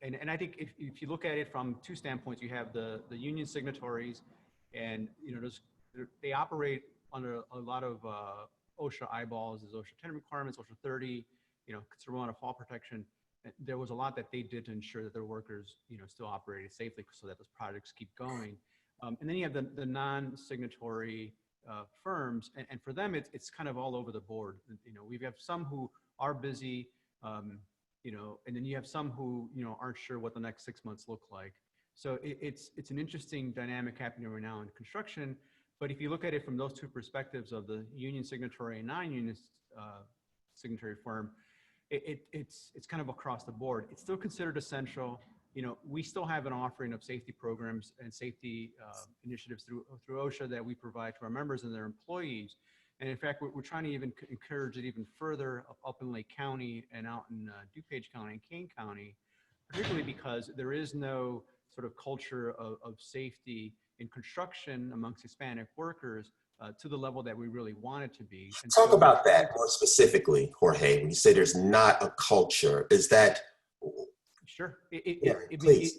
and I think if you look at it from two standpoints, you have the union signatories, and they operate under a lot of OSHA eyeballs, there's OSHA 10 requirements, OSHA 30, considerable amount of fall protection. There was a lot that they did to ensure that their workers, still operated safely so that those projects keep going. And then you have the non-signatory firms, and for them, it's kind of all over the board. We have some who are busy, and then you have some who, aren't sure what the next 6 months look like. So it's an interesting dynamic happening right now in construction. But if you look at it from those two perspectives of the union signatory and non-union signatory firm, it's kind of across the board. It's still considered essential. We still have an offering of safety programs and safety initiatives through OSHA that we provide to our members and their employees. And in fact, we're trying to even encourage it even further up in Lake County and out in DuPage County and Kane County, particularly because there is no sort of culture of safety in construction amongst Hispanic workers to the level that we really want it to be. And Talk so about that more specifically, Jorge. When you say there's not a culture, is that? Sure. Please.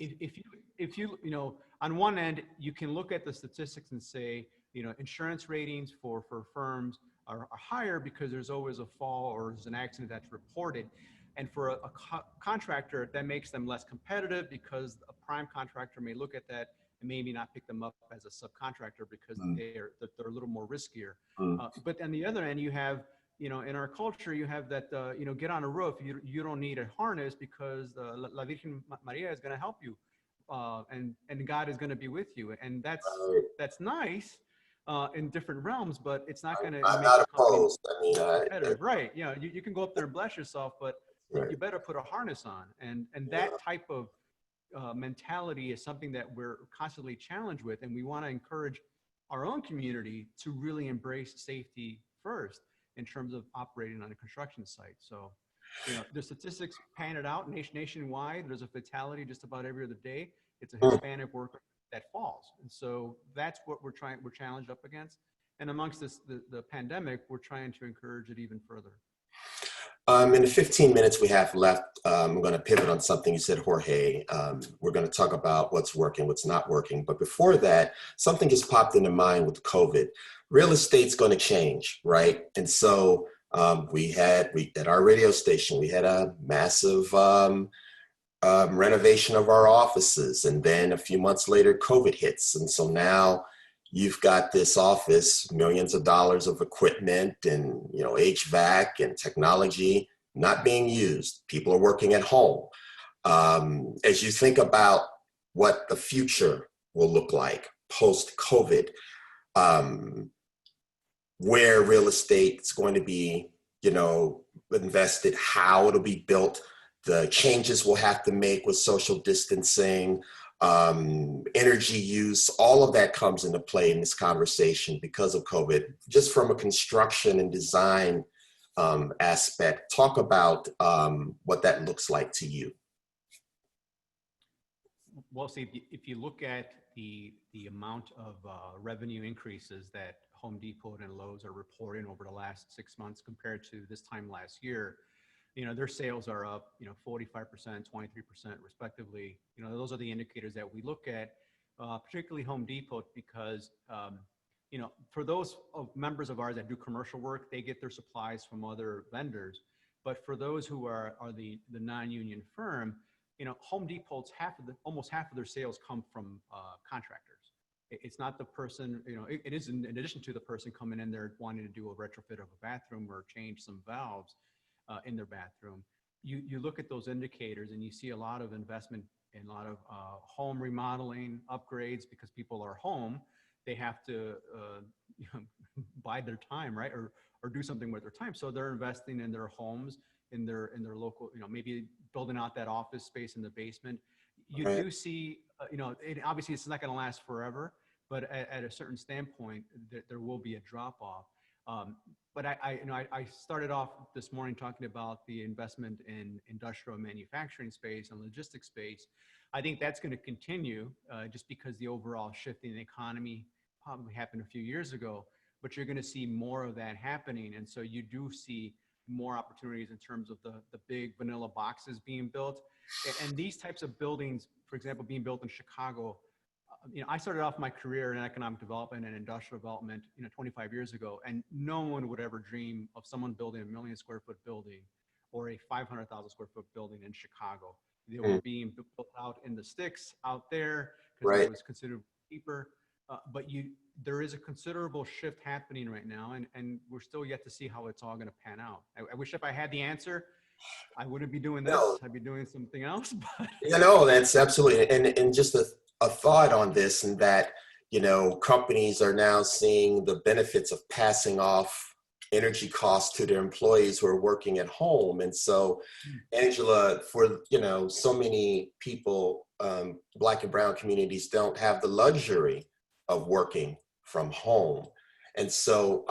If you, on one end, you can look at the statistics and say, insurance ratings for firms are higher because there's always a fall or there's an accident that's reported. And for a contractor, that makes them less competitive because a prime contractor may look at that and maybe not pick them up as a subcontractor because they're a little more riskier. But on the other end, you have, in our culture, you have that, get on a roof. You don't need a harness because La Virgen Maria is going to help you, and God is going to be with you. And that's nice in different realms, but it's not going to I'm make not the company opposed. I mean, competitive, right? You can go up there and bless yourself, but right. you better put a harness on. And that type of mentality is something that we're constantly challenged with, and we want to encourage our own community to really embrace safety first in terms of operating on a construction site. So, the statistics pan it out nationwide. There's a fatality just about every other day. It's a Hispanic worker that falls, and so that's what we're challenged up against. And amongst the pandemic, we're trying to encourage it even further. In the 15 minutes we have left, I'm going to pivot on something you said, Jorge. We're going to talk about what's working, what's not working. But before that, something just popped into mind with COVID. Real estate's going to change, right? And so we at our radio station, we had a massive renovation of our offices. And then a few months later, COVID hits. And so now you've got this office, millions of dollars of equipment and, HVAC and technology not being used. People are working at home. As you think about what the future will look like post-COVID, where real estate is going to be, invested, how it'll be built, the changes we'll have to make with social distancing, energy use, all of that comes into play in this conversation because of COVID. Just from a construction and design aspect, talk about what that looks like to you. Well, see, if you look at the amount of revenue increases that Home Depot and Lowe's are reporting over the last 6 months compared to this time last year, their sales are up, 45%, 23% respectively. Those are the indicators that we look at, particularly Home Depot, because, for those members of ours that do commercial work, they get their supplies from other vendors. But for those who are the non-union firm, Home Depot's almost half of their sales come from contractors. It's not the person, it is in addition to the person coming in there wanting to do a retrofit of a bathroom or change some valves in their bathroom. You look at those indicators and you see a lot of investment in a lot of home remodeling, upgrades, because people are home. They have to bide their time, right? Or do something with their time. So they're investing in their homes, in their local, maybe building out that office space in the basement. You do see, obviously it's not going to last forever, but at a certain standpoint, there will be a drop off. But I started off this morning talking about the investment in industrial manufacturing space and logistics space. I think that's going to continue just because the overall shift in the economy probably happened a few years ago, but you're going to see more of that happening. And so you do see more opportunities in terms of the big vanilla boxes being built. And these types of buildings, for example, being built in Chicago, I started off my career in economic development and industrial development, 25 years ago, and no one would ever dream of someone building a 1 million square foot building or a 500,000 square foot building in Chicago. They were being built out in the sticks out there because Right. it was considered cheaper. But there is a considerable shift happening right now, and we're still yet to see how it's all going to pan out. I wish if I had the answer, I wouldn't be doing this. No. I'd be doing something else. But That's absolutely, and just a thought on this, and that, companies are now seeing the benefits of passing off energy costs to their employees who are working at home. And so, Angela, for, so many people, Black and brown communities don't have the luxury of working from home. And so,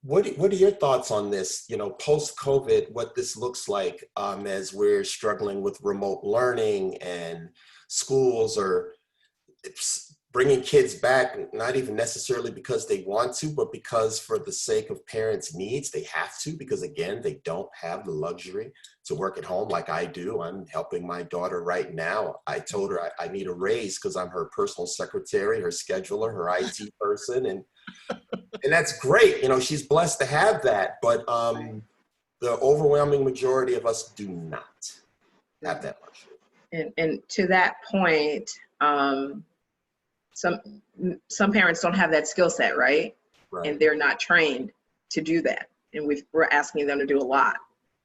what are your thoughts on this, post-COVID, what this looks like as we're struggling with remote learning and schools are bringing kids back, not even necessarily because they want to, but because for the sake of parents' needs, they have to, because again, they don't have the luxury to work at home like I do. I'm helping my daughter right now. I told her I need a raise because I'm her personal secretary, her scheduler, her IT person. And that's great. She's blessed to have that, but the overwhelming majority of us do not have that luxury. And to that point, some parents don't have that skill set, right? Right. And they're not trained to do that. And we're asking them to do a lot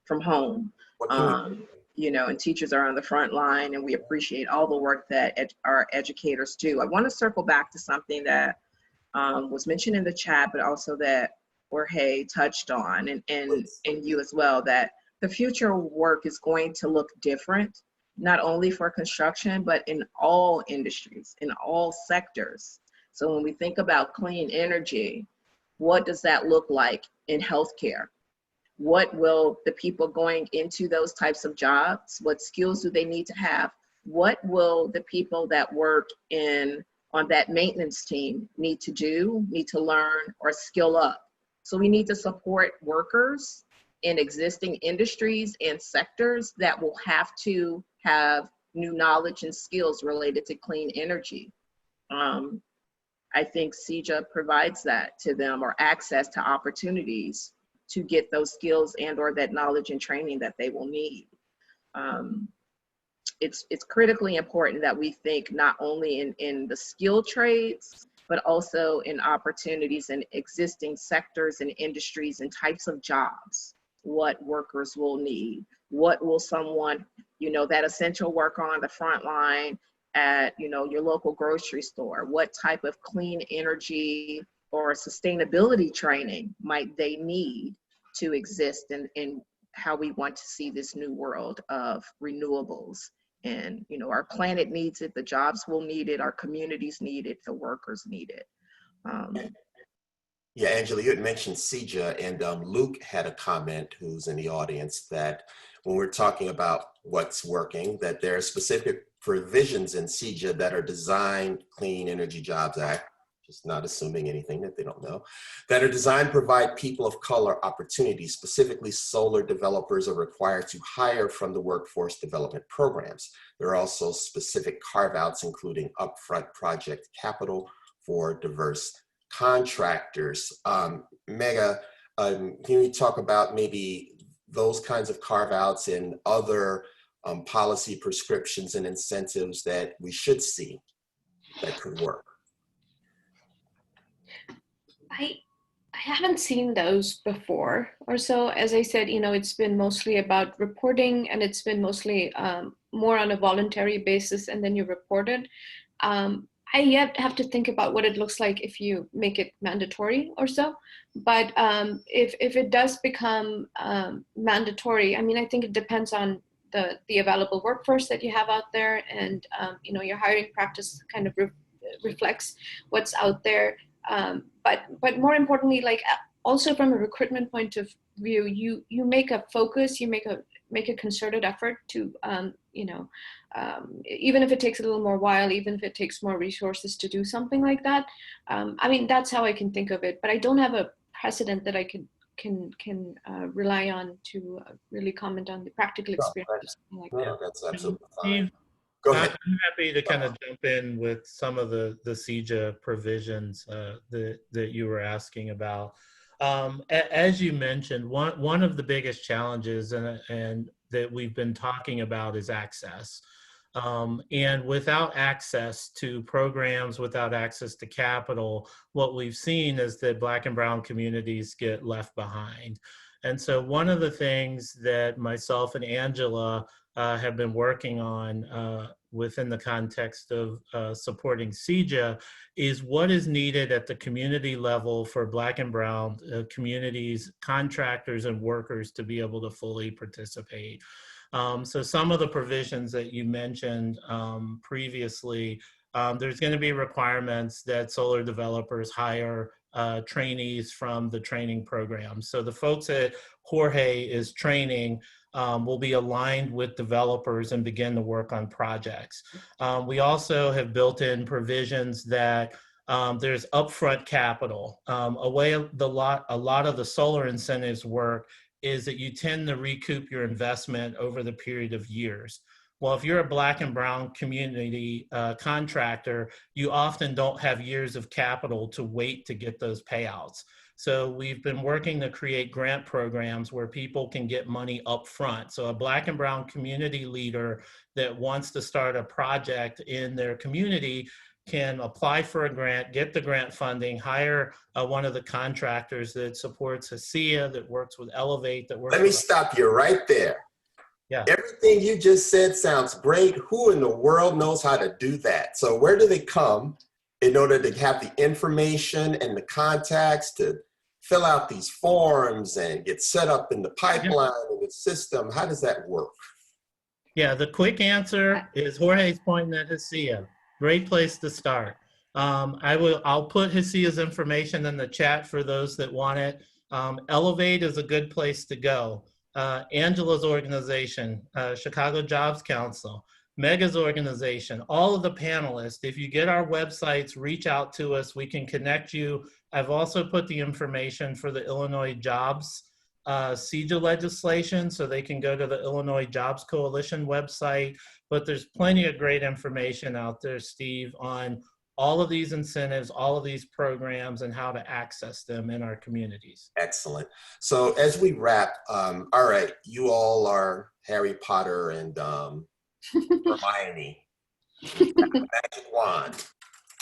from home. What can we do? And teachers are on the front line, and we appreciate all the work that our educators do. I want to circle back to something that was mentioned in the chat, but also that Jorge touched on, and you as well, that the future of work is going to look different, not only for construction, but in all industries, in all sectors. So when we think about clean energy, what does that look like in healthcare? What will the people going into those types of jobs, what skills do they need to have? What will the people that work on that maintenance team need to learn or skill up? So we need to support workers in existing industries and sectors that will have to have new knowledge and skills related to clean energy. I think CEJA provides that to them, or access to opportunities to get those skills and or that knowledge and training that they will need. It's critically important that we think not only in the skill trades, but also in opportunities in existing sectors and industries and types of jobs, what workers will need. What will someone, that essential worker on the front line at, your local grocery store, what type of clean energy or sustainability training might they need to exist in how we want to see this new world of renewables? And, our planet needs it, the jobs will need it, our communities need it, the workers need it. Yeah, Angela, you had mentioned CEJA, and Luke had a comment, who's in the audience, that when we're talking about what's working, that there are specific provisions in CEJA that are designed, Clean Energy Jobs Act, just not assuming anything that they don't know, that are designed to provide people of color opportunities. Specifically, solar developers are required to hire from the workforce development programs. There are also specific carve-outs, including upfront project capital for diverse contractors. Mega, can you talk about maybe those kinds of carve-outs and other policy prescriptions and incentives that we should see that could work? I haven't seen those before or so. As I said, it's been mostly about reporting, and it's been mostly more on a voluntary basis, and then you report it. I yet have to think about what it looks like if you make it mandatory or so. But if it does become mandatory, I think it depends on the available workforce that you have out there, and your hiring practice kind of reflects what's out there. But more importantly, also from a recruitment point of view, you make a focus, you make a concerted effort to, even if it takes a little more while, even if it takes more resources to do something like that. That's how I can think of it, but I don't have a precedent that I could rely on to really comment on the practical experience of something like that. No, that's absolutely Steve, fine. Go ahead. I'm happy to kind of jump in with some of the CEJA provisions that you were asking about. As you mentioned, one of the biggest challenges and that we've been talking about is access. And without access to programs, without access to capital, what we've seen is that Black and Brown communities get left behind. And so one of the things that myself and Angela have been working on within the context of supporting CEJA is what is needed at the community level for Black and Brown communities, contractors, and workers to be able to fully participate. So some of the provisions that you mentioned previously, there's going to be requirements that solar developers hire trainees from the training program. So the folks that Jorge is training will be aligned with developers and begin to work on projects. We also have built in provisions that there's upfront capital. A lot of the solar incentives work is that you tend to recoup your investment over the period of years. Well, if you're a Black and Brown community contractor, you often don't have years of capital to wait to get those payouts. So we've been working to create grant programs where people can get money up front. So a Black and Brown community leader that wants to start a project in their community can apply for a grant, get the grant funding, hire one of the contractors that supports HACIA, that works with Elevate, that works Let me with... stop you right there. Yeah. Everything you just said sounds great. Who in the world knows how to do that? So where do they come in order to have the information and the contacts to fill out these forms and get set up in the pipeline and the system? How does that work? Yeah, the quick answer is Jorge's pointing at HACIA. Great place to start. I'll put HACIA's information in the chat for those that want it. Elevate is a good place to go. Angela's organization, Chicago Jobs Council, Mega's organization, all of the panelists, if you get our websites, reach out to us, we can connect you. I've also put the information for the Illinois Jobs CEJA legislation, so they can go to the Illinois Jobs Coalition website, but there's plenty of great information out there, Steve, on all of these incentives, all of these programs, and how to access them in our communities. Excellent. So as we wrap, all right, you all are Harry Potter and Hermione. Magic wand.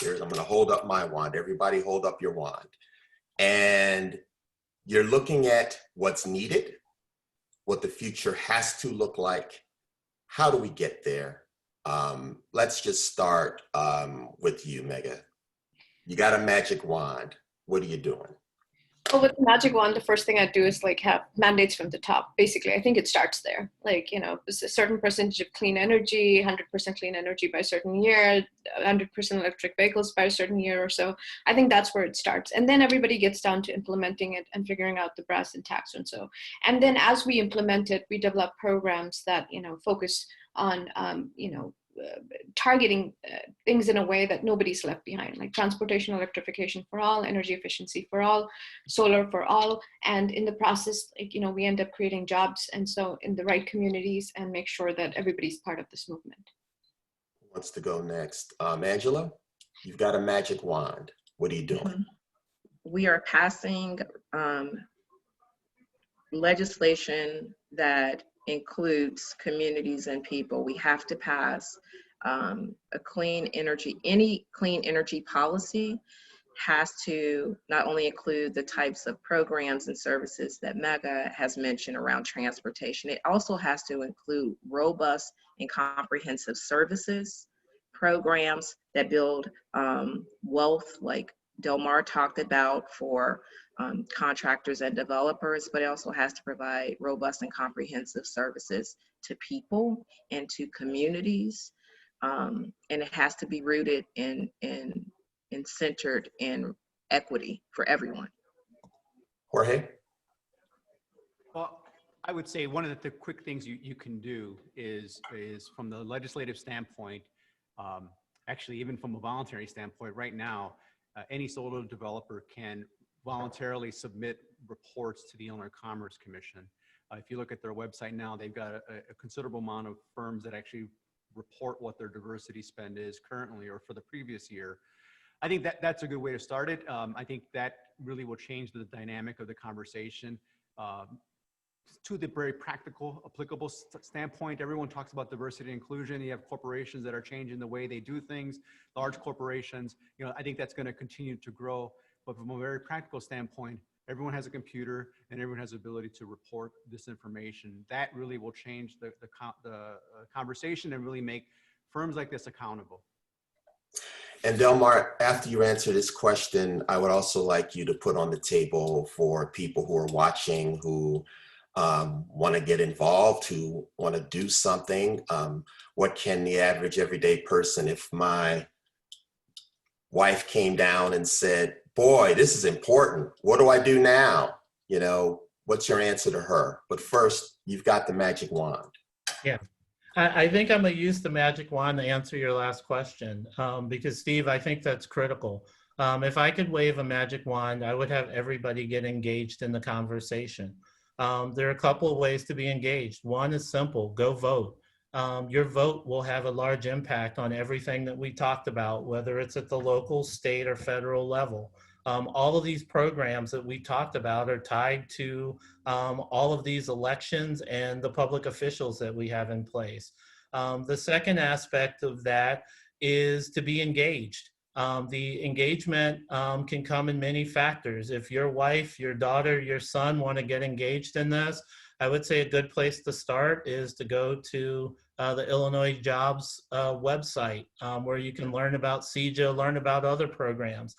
Here's, I'm going to hold up my wand. Everybody hold up your wand. And you're looking at what's needed, what the future has to look like. How do we get there? Let's just start with you, Mega. You got a magic wand. What are you doing? Well, with the magic wand, the first thing I do is like have mandates from the top. Basically, I think it starts there. Like, you know, a certain percentage of clean energy, 100% clean energy by a certain year, 100% electric vehicles by a certain year or so. I think that's where it starts. And then everybody gets down to implementing it and figuring out the brass and tacks and so. And then as we implement it, we develop programs that, you know, focus on, targeting things in a way that nobody's left behind, like transportation electrification for all, energy efficiency for all, solar for all, and in the process, like, you know, we end up creating jobs, and so in the right communities, and make sure that everybody's part of this movement. Who wants to go next? Angela, you've got a magic wand. What are you doing? We are passing legislation that includes communities and people. We have to pass a clean energy. Any clean energy policy has to not only include the types of programs and services that Mega has mentioned around transportation, it also has to include robust and comprehensive services, programs that build wealth, like Delmar talked about, for contractors and developers, but it also has to provide robust and comprehensive services to people and to communities. And it has to be rooted in centered in equity for everyone. Jorge? Well, I would say one of the quick things you can do is from the legislative standpoint, actually even from a voluntary standpoint right now, any solar developer can voluntarily submit reports to the Illinois Commerce Commission. If you look at their website now, they've got a considerable amount of firms that actually report what their diversity spend is currently or for the previous year. I think that's a good way to start it. I think that really will change the dynamic of the conversation. To the very practical, applicable standpoint, everyone talks about diversity and inclusion. You have corporations that are changing the way they do things, large corporations. I think that's going to continue to grow. But from a very practical standpoint, everyone has a computer and everyone has the ability to report this information. That really will change the conversation and really make firms like this accountable. And Delmar, after you answer this question, I would also like you to put on the table for people who are watching, who want to get involved, who want to do something. What can the average everyday person, if my wife came down and said, boy, this is important, what do I do now? What's your answer to her? But first, you've got the magic wand. Yeah. I think I'm going to use the magic wand to answer your last question, because Steve, I think that's critical. If I could wave a magic wand, I would have everybody get engaged in the conversation. There are a couple of ways to be engaged. One is simple: go vote. Your vote will have a large impact on everything that we talked about, whether it's at the local, state, or federal level. All of these programs that we talked about are tied to all of these elections and the public officials that we have in place. The second aspect of that is to be engaged. The engagement can come in many factors. If your wife, your daughter, your son want to get engaged in this, I would say a good place to start is to go to the Illinois Jobs website, where you can learn about CJA, learn about other programs.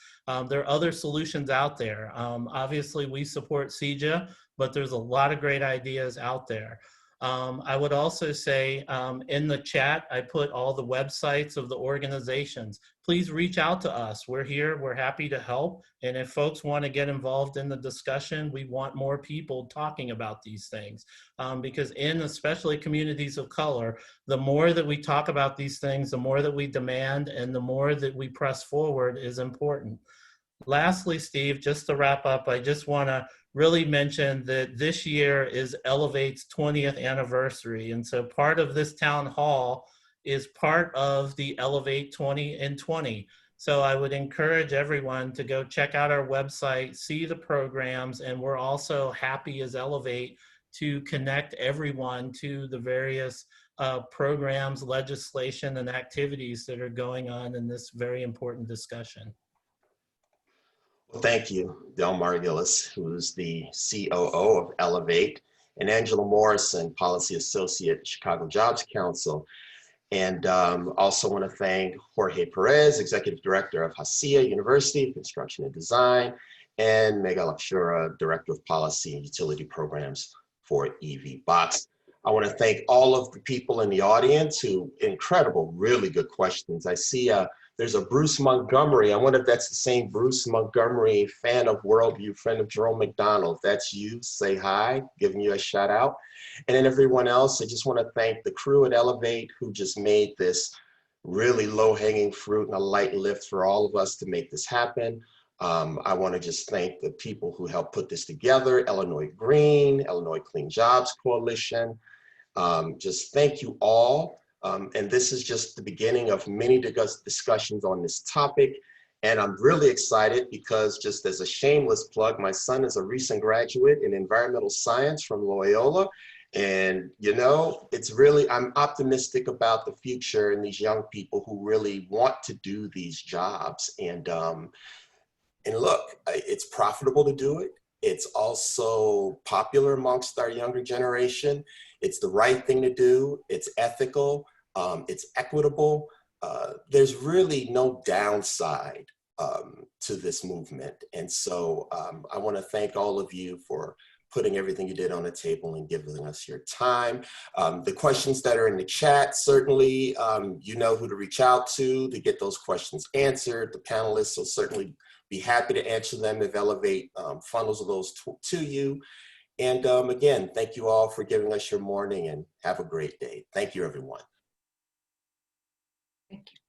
There are other solutions out there. Obviously, we support CJA, but there's a lot of great ideas out there. I would also say in the chat, I put all the websites of the organizations. Please reach out to us. We're here. We're happy to help. And if folks want to get involved in the discussion, we want more people talking about these things. Because in especially communities of color, the more that we talk about these things, the more that we demand and the more that we press forward is important. Lastly, Steve, just to wrap up, I just want to really mention that this year is Elevate's 20th anniversary. And so part of this town hall is part of the Elevate 20 in 20. So I would encourage everyone to go check out our website, see the programs, and we're also happy as Elevate to connect everyone to the various programs, legislation, and activities that are going on in this very important discussion. Well, thank you, Delmar Gillis, who's the COO of Elevate, and Angela Morrison, Policy Associate at Chicago Jobs Council. And also want to thank Jorge Perez, Executive Director of Hacia University of Construction and Design, and Mega Lakshura, Director of Policy and Utility Programs for EV Box. I want to thank all of the people in the audience who, incredible, really good questions. I see there's a Bruce Montgomery. I wonder if that's the same Bruce Montgomery, fan of Worldview, friend of Jerome McDonald. If that's you, say hi, giving you a shout out. And then everyone else, I just want to thank the crew at Elevate who just made this really low-hanging fruit and a light lift for all of us to make this happen. I want to just thank the people who helped put this together, Illinois Green, Illinois Clean Jobs Coalition. Just thank you all. And this is just the beginning of many discussions on this topic. And I'm really excited because, just as a shameless plug, my son is a recent graduate in environmental science from Loyola. And, it's really, I'm optimistic about the future and these young people who really want to do these jobs. And look, it's profitable to do it. It's also popular amongst our younger generation. It's the right thing to do. It's ethical. It's equitable. There's really no downside to this movement. And so I want to thank all of you for putting everything you did on the table and giving us your time. The questions that are in the chat, certainly you know who to reach out to get those questions answered. The panelists will certainly be happy to answer them if Elevate funnels those to you. And again, thank you all for giving us your morning and have a great day. Thank you, everyone. Thank you.